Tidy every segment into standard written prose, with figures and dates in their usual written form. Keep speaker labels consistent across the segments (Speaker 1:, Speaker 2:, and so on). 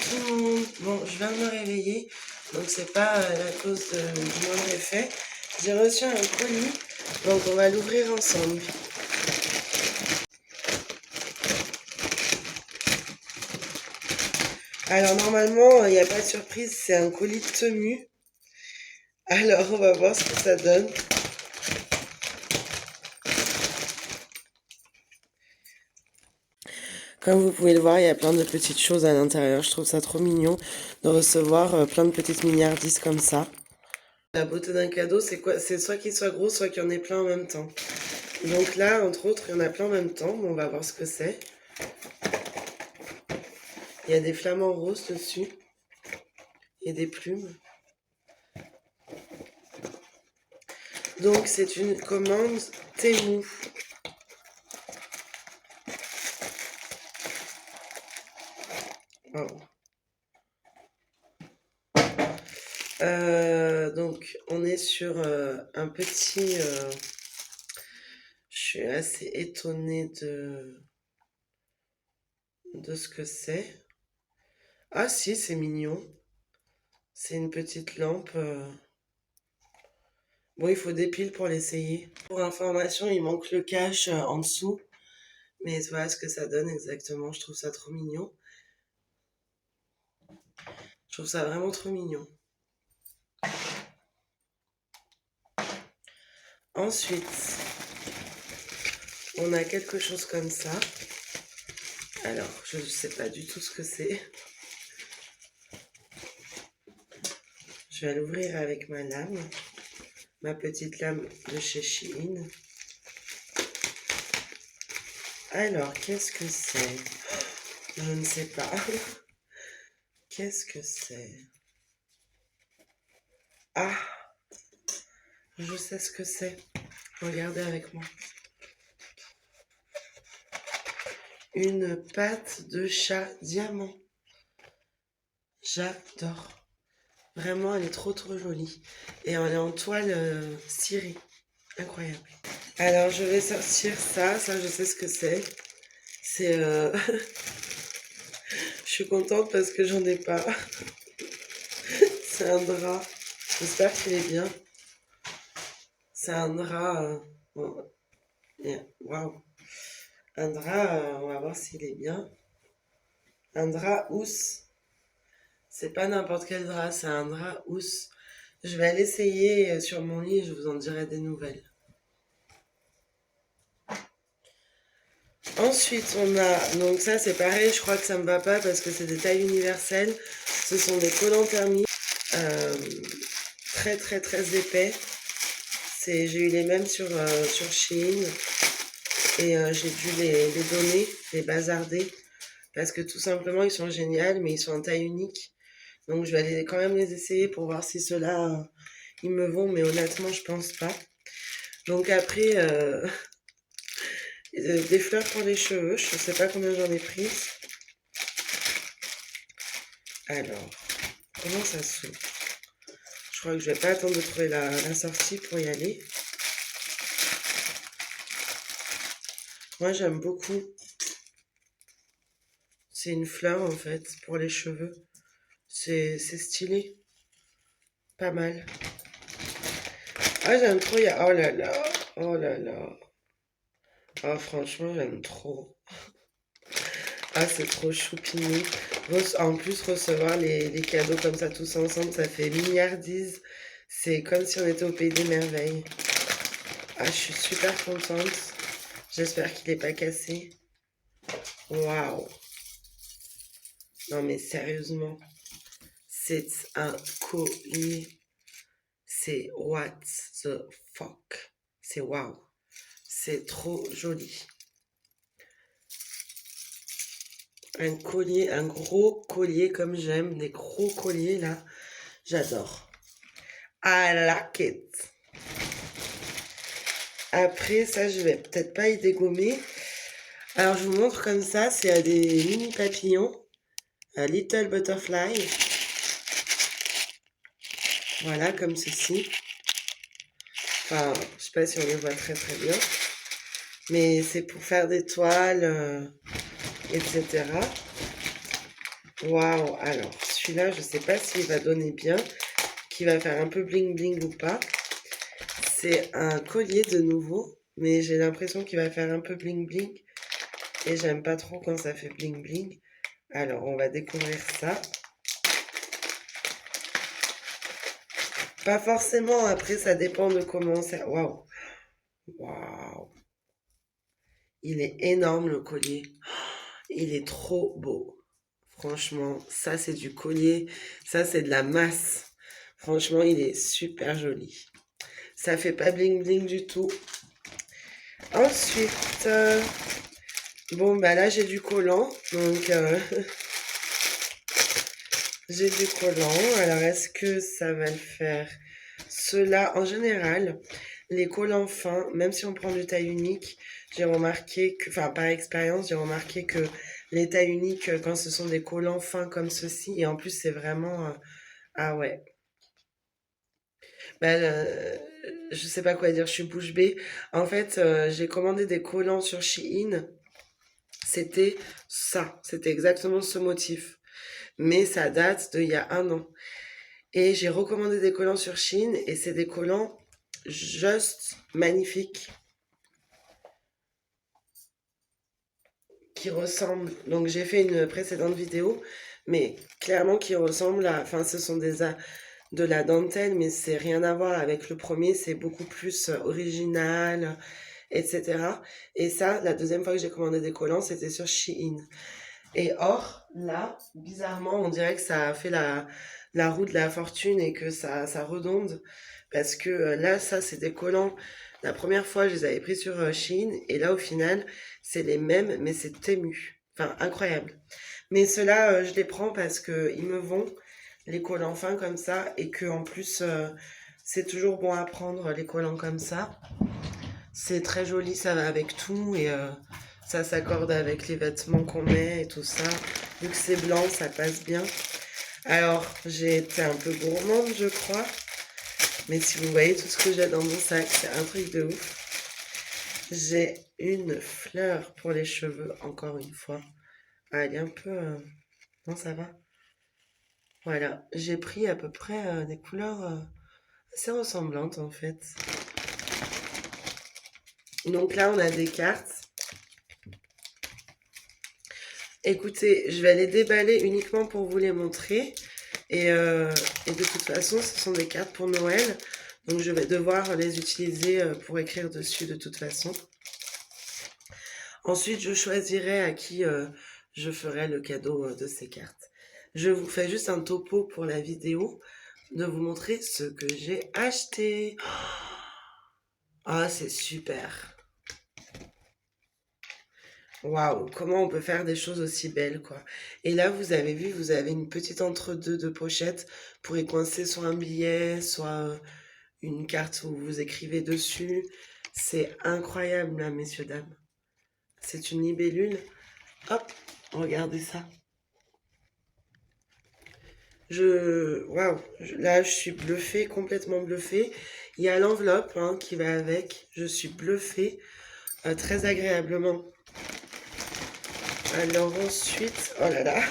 Speaker 1: tout le monde. Bon, je viens de me réveiller, donc c'est pas la cause du moindre effet. J'ai reçu un colis, donc on va l'ouvrir ensemble. Alors normalement, il n'y a pas de surprise, c'est un colis de Temu. Alors on va voir ce que ça donne. Comme vous pouvez le voir, il y a plein de petites choses à l'intérieur. Je trouve ça trop mignon de recevoir plein de petites milliardises comme ça. La beauté d'un cadeau, c'est quoi? C'est soit qu'il soit gros, soit qu'il y en ait plein en même temps. Donc là, entre autres, il y en a plein en même temps. Bon, on va voir ce que c'est. Il y a des flamants roses dessus. Et des plumes. Donc c'est une commande Temu. Wow. Donc on est sur un petit... je suis assez étonnée de ce que c'est. Ah si, c'est mignon. C'est une petite lampe. Bon, il faut des piles pour l'essayer. Pour information, il manque le cache en dessous. Mais voilà ce que ça donne exactement. Je trouve ça trop mignon. Je trouve ça vraiment trop mignon. Ensuite, on a quelque chose comme ça. Alors, je ne sais pas du tout ce que c'est. Je vais l'ouvrir avec ma lame. Ma petite lame de chez Shein. Alors, qu'est-ce que c'est? Je ne sais pas. Qu'est-ce que c'est? Ah! Je sais ce que c'est. Regardez avec moi. Une patte de chat diamant. J'adore. Vraiment, elle est trop jolie. Et elle est en toile cirée. Incroyable. Alors, je vais sortir ça. Ça, je sais ce que c'est. C'est... je suis contente parce que j'en ai pas. C'est un drap. J'espère qu'il est bien. C'est un drap... Waouh. Un drap, on va voir s'il est bien. Un drap housse. C'est pas n'importe quel drap, c'est un drap housse. Je vais l'essayer sur mon lit et je vous en dirai des nouvelles. Ensuite, on a... Donc ça, c'est pareil, je crois que ça me va pas parce que c'est des tailles universelles. Ce sont des collants thermiques. Très épais. J'ai eu les mêmes sur Shein. Et j'ai dû les donner, les bazarder. Parce que tout simplement, ils sont géniaux, mais ils sont en taille unique. Donc je vais aller quand même les essayer pour voir si ceux-là, ils me vont. Mais honnêtement, je pense pas. Donc après, des fleurs pour les cheveux. Je sais pas combien j'en ai pris. Alors, comment ça s'ouvre? Je crois que je vais pas attendre de trouver la sortie pour y aller. Moi, j'aime beaucoup. C'est une fleur, en fait, pour les cheveux. C'est stylé. Pas mal. Ah, j'aime trop. Oh là là. Oh là là. Ah, franchement, j'aime trop. Ah, c'est trop choupini. En plus, recevoir les cadeaux comme ça tous ensemble, ça fait milliardise. C'est comme si on était au pays des merveilles. Ah, je suis super contente. J'espère qu'il n'est pas cassé. Waouh. Non, mais sérieusement, c'est un collier. C'est what the fuck. C'est waouh. C'est trop joli. Un collier, un gros collier comme j'aime. Des gros colliers là. J'adore. I like it. Après, ça, je vais peut-être pas y dégommer. Alors, je vous montre comme ça. C'est des mini papillons. Un little butterfly. Voilà, comme ceci. Enfin, je sais pas si on les voit très bien. Mais c'est pour faire des toiles, etc. Waouh, alors celui-là, je sais pas s'il va donner bien, qu'il va faire un peu bling bling ou pas. C'est un collier de nouveau, mais j'ai l'impression qu'il va faire un peu bling bling. Et j'aime pas trop quand ça fait bling bling. Alors, on va découvrir ça. Pas forcément, après ça dépend de comment ça... Waouh, waouh. Il est énorme le collier. Il est trop beau. Franchement, ça c'est du collier. Ça c'est de la masse. Franchement, il est super joli. Ça fait pas bling bling du tout. Ensuite, bon bah là j'ai du collant. Donc j'ai du collant. Alors est-ce que ça va le faire? Ceux-là, en général, les collants fins, même si on prend du taille unique, j'ai remarqué que, enfin par expérience, j'ai remarqué que les tailles uniques, quand ce sont des collants fins comme ceci, et en plus c'est vraiment... ah ouais, ben, je sais pas quoi dire, je suis bouche bée. En fait, j'ai commandé des collants sur Shein, c'était ça, c'était exactement ce motif. Mais ça date d'il y a un an. Et j'ai recommandé des collants sur Shein, et c'est des collants juste magnifiques. Qui ressemble, donc j'ai fait une précédente vidéo, mais clairement qui ressemble à, enfin ce sont de la dentelle, mais c'est rien à voir avec le premier, c'est beaucoup plus original, etc. Et ça, la deuxième fois que j'ai commandé des collants, c'était sur Shein. Et or, là, bizarrement, on dirait que ça a fait la roue de la fortune et que ça redonde. Parce que là, ça, c'est des collants. La première fois, je les avais pris sur Shein. Et là, au final, c'est les mêmes, mais c'est Temu. Enfin, incroyable. Mais ceux-là, je les prends parce que ils me vont, les collants fins comme ça. Et que en plus, c'est toujours bon à prendre, les collants comme ça. C'est très joli, ça va avec tout. Et ça s'accorde avec les vêtements qu'on met et tout ça. Vu que c'est blanc, ça passe bien. Alors, j'ai été un peu gourmande, je crois. Mais si vous voyez tout ce que j'ai dans mon sac, c'est un truc de ouf. J'ai une fleur pour les cheveux, encore une fois. Ah, elle est un peu... Non, ça va. Voilà, j'ai pris à peu près des couleurs assez ressemblantes, en fait. Donc là, on a des cartes. Écoutez, je vais les déballer uniquement pour vous les montrer. Et de toute façon, ce sont des cartes pour Noël. Donc je vais devoir les utiliser pour écrire dessus de toute façon. Ensuite, je choisirai à qui je ferai le cadeau de ces cartes. Je vous fais juste un topo pour la vidéo, de vous montrer ce que j'ai acheté. Ah, c'est super. Waouh, comment on peut faire des choses aussi belles, quoi. Et là, vous avez vu, vous avez une petite entre-deux de pochette pour y coincer soit un billet, soit une carte où vous écrivez dessus. C'est incroyable, là, messieurs, dames. C'est une libellule. Hop, regardez ça. Waouh, là, je suis bluffée, complètement bluffée. Il y a l'enveloppe hein, qui va avec. Je suis bluffée, très agréablement. Alors ensuite, oh là là,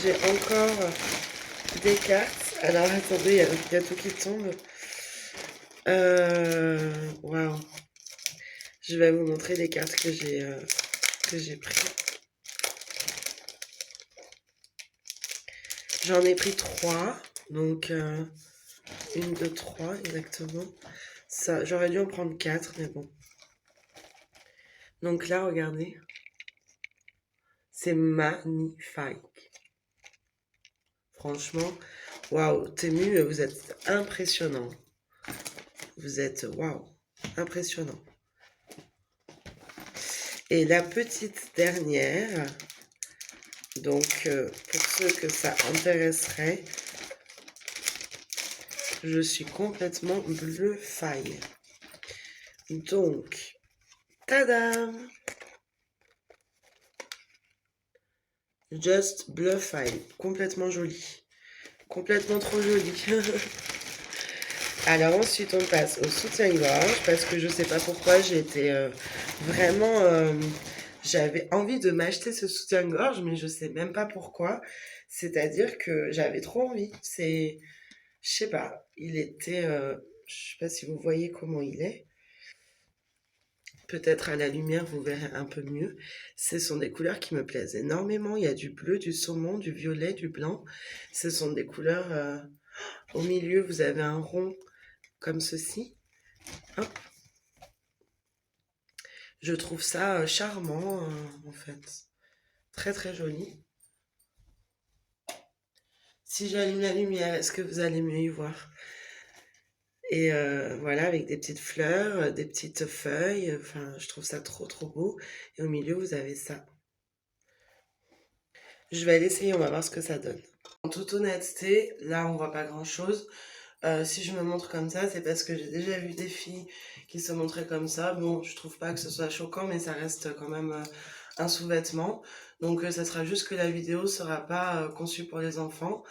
Speaker 1: j'ai encore des cartes. Alors attendez, il y a tout qui tombe. Waouh. Je vais vous montrer les cartes que j'ai prises. J'en ai pris 3. Donc, 1, 2, 3 exactement. Ça, j'aurais dû en prendre 4, mais bon. Donc là, regardez. C'est magnifique. Franchement, waouh, Temu, vous êtes impressionnant. Vous êtes, waouh, impressionnant. Et la petite dernière, donc pour ceux que ça intéresserait, je suis complètement bluffée. Donc, tadam! Just bluffée, complètement jolie. Complètement trop jolie. Alors ensuite on passe au soutien-gorge parce que je sais pas pourquoi j'ai été vraiment J'avais envie de m'acheter ce soutien-gorge, mais je sais même pas pourquoi. C'est-à-dire que j'avais trop envie. Je sais pas, il était, je sais pas si vous voyez comment il est. Peut-être à la lumière, vous verrez un peu mieux. Ce sont des couleurs qui me plaisent énormément. Il y a du bleu, du saumon, du violet, du blanc. Ce sont des couleurs. Au milieu, vous avez un rond comme ceci. Hop. Je trouve ça charmant, en fait. Très très joli. Si j'allume la lumière, est-ce que vous allez mieux y voir? Et voilà, avec des petites fleurs, des petites feuilles. Enfin, je trouve ça trop trop beau. Et au milieu, vous avez ça. Je vais l'essayer, on va voir ce que ça donne. En toute honnêteté, là, on voit pas grand-chose. Si je me montre comme ça, c'est parce que j'ai déjà vu des filles qui se montraient comme ça. Bon, je trouve pas que ce soit choquant, mais ça reste quand même un sous-vêtement. Donc, ça sera juste que la vidéo sera pas conçue pour les enfants.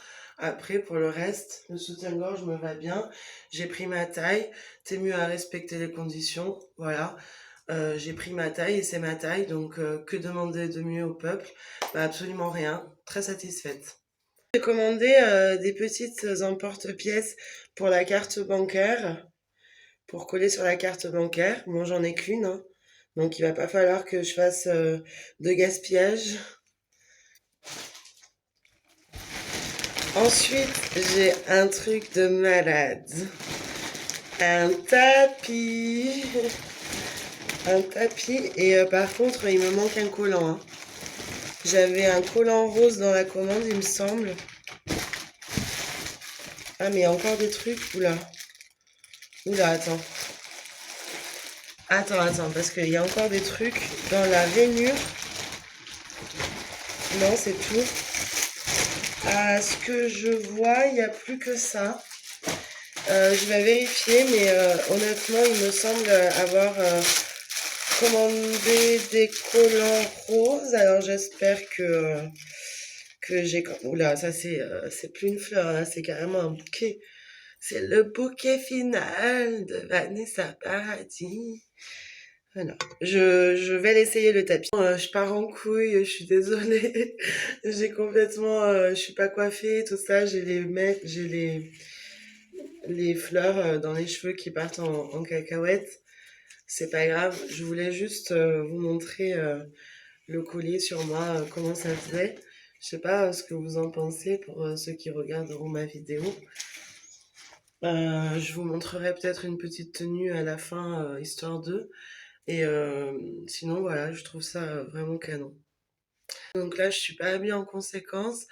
Speaker 1: Après, pour le reste, le soutien-gorge me va bien. J'ai pris ma taille. T'es mieux à respecter les conditions. Voilà. J'ai pris ma taille et c'est ma taille. Donc, que demander de mieux au peuple? Bah, absolument rien. Très satisfaite. J'ai commandé des petites emporte-pièces pour la carte bancaire, pour coller sur la carte bancaire. Bon, j'en ai qu'une, hein, donc il va pas falloir que je fasse de gaspillage. Ensuite, j'ai un truc de malade. Un tapis. Un tapis. Et par contre, il me manque un collant, hein. J'avais un collant rose dans la commande, il me semble. Ah, mais il y a encore des trucs. Oula. Oula, attends. Attends, parce qu'il y a encore des trucs dans la rainure. Non, c'est tout. À ce que je vois, il n'y a plus que ça. Je vais vérifier, mais honnêtement, il me semble avoir commandé des collants roses. Alors j'espère que j'ai... Oula, ça c'est plus une fleur, hein, c'est carrément un bouquet. C'est le bouquet final de Vanessa Paradis. Voilà. Je vais l'essayer le tapis. Je pars en couille, je suis désolée. J'ai complètement, je suis pas coiffée, tout ça. J'ai les fleurs dans les cheveux qui partent en cacahuète. C'est pas grave. Je voulais juste vous montrer le collier sur moi, comment ça faisait. Je sais pas ce que vous en pensez pour ceux qui regarderont ma vidéo. Je vous montrerai peut-être une petite tenue à la fin, histoire d'eux. Et sinon, voilà, je trouve ça vraiment canon. Donc là, je suis pas habillée en conséquence.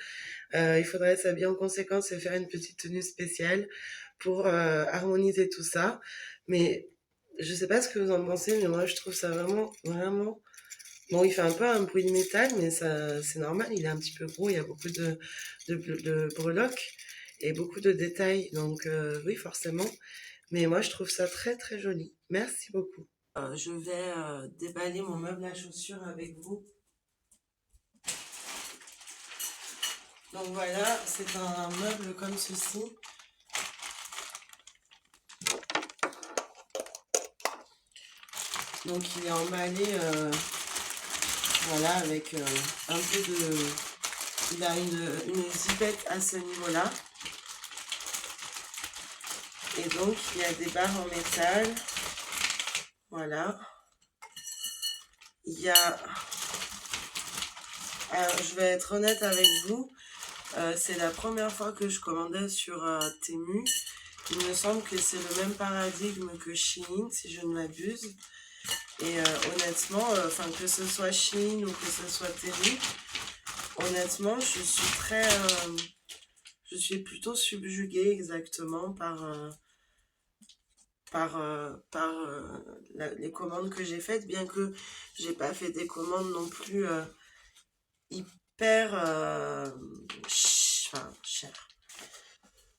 Speaker 1: Il faudrait s'habiller en conséquence et faire une petite tenue spéciale pour harmoniser tout ça. Mais je sais pas ce que vous en pensez, mais moi, je trouve ça vraiment, vraiment... Bon, il fait un peu un bruit de métal, mais ça, c'est normal. Il est un petit peu gros. Il y a beaucoup de breloques et beaucoup de détails. Donc oui, forcément. Mais moi, je trouve ça très, très joli. Merci beaucoup. Je vais déballer mon meuble à chaussures avec vous. Donc voilà, c'est un meuble comme ceci. Donc il est emballé, voilà, avec un peu de... Il a une zipette à ce niveau-là. Et donc il y a des barres en métal. Voilà. Il y a... Alors, je vais être honnête avec vous. C'est la première fois que je commandais sur Temu. Il me semble que c'est le même paradigme que Shein, si je ne m'abuse. Et honnêtement, enfin que ce soit Shein ou que ce soit Temu, honnêtement, je suis plutôt subjuguée exactement par les commandes que j'ai faites, bien que j'ai pas fait des commandes non plus hyper enfin, chères.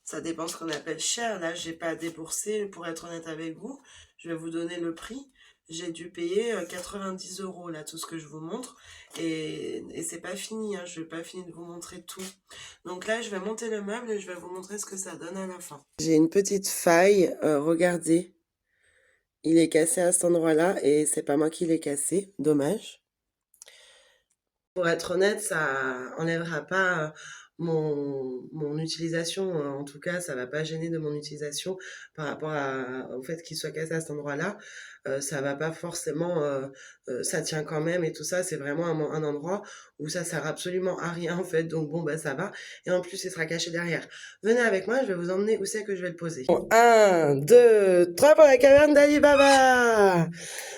Speaker 1: Ça dépend ce qu'on appelle cher. Là, j'ai pas déboursé, pour être honnête avec vous. Je vais vous donner le prix. J'ai dû payer 90 euros, là, tout ce que je vous montre. Et c'est pas fini, hein. Je vais pas finir de vous montrer tout. Donc là, je vais monter le meuble et je vais vous montrer ce que ça donne à la fin. J'ai une petite faille, regardez. Il est cassé à cet endroit-là et c'est pas moi qui l'ai cassé. Dommage. Pour être honnête, ça enlèvera pas mon utilisation. En tout cas, ça va pas gêner de mon utilisation par rapport au fait qu'il soit cassé à cet endroit-là. Ça va pas forcément, ça tient quand même et tout ça. C'est vraiment un endroit où ça sert absolument à rien en fait. Donc bon, bah ça va. Et en plus, il sera caché derrière. Venez avec moi, je vais vous emmener où c'est que je vais le poser. Bon, 1, 2, 3 pour la caverne d'Ali Baba.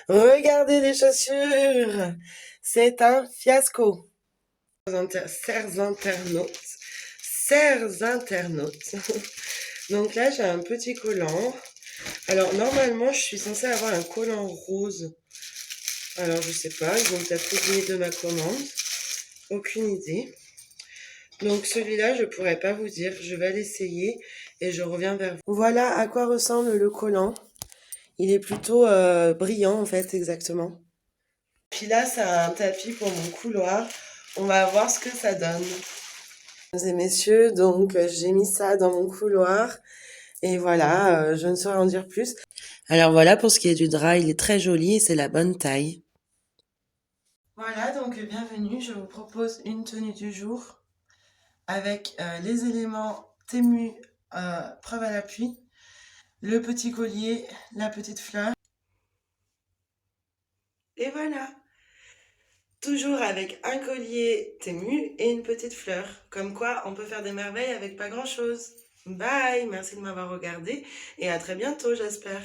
Speaker 1: Regardez les chaussures. C'est un fiasco. Chers internautes. Donc là, j'ai un petit collant. Alors, normalement, je suis censée avoir un collant rose. Alors, je sais pas, ils vont peut-être oublier de ma commande. Aucune idée. Donc, celui-là, je pourrais pas vous dire. Je vais l'essayer et je reviens vers vous. Voilà à quoi ressemble le collant. Il est plutôt brillant, en fait, exactement. Puis là, ça a un tapis pour mon couloir. On va voir ce que ça donne. Mesdames et messieurs, donc j'ai mis ça dans mon couloir. Et voilà, je ne saurais en dire plus. Alors voilà, pour ce qui est du drap, il est très joli et c'est la bonne taille. Voilà, donc bienvenue. Je vous propose une tenue du jour avec les éléments Temu preuve à l'appui, le petit collier, la petite fleur. Et voilà, toujours avec un collier Temu et une petite fleur. Comme quoi, on peut faire des merveilles avec pas grand-chose. Bye, merci de m'avoir regardé et à très bientôt, j'espère.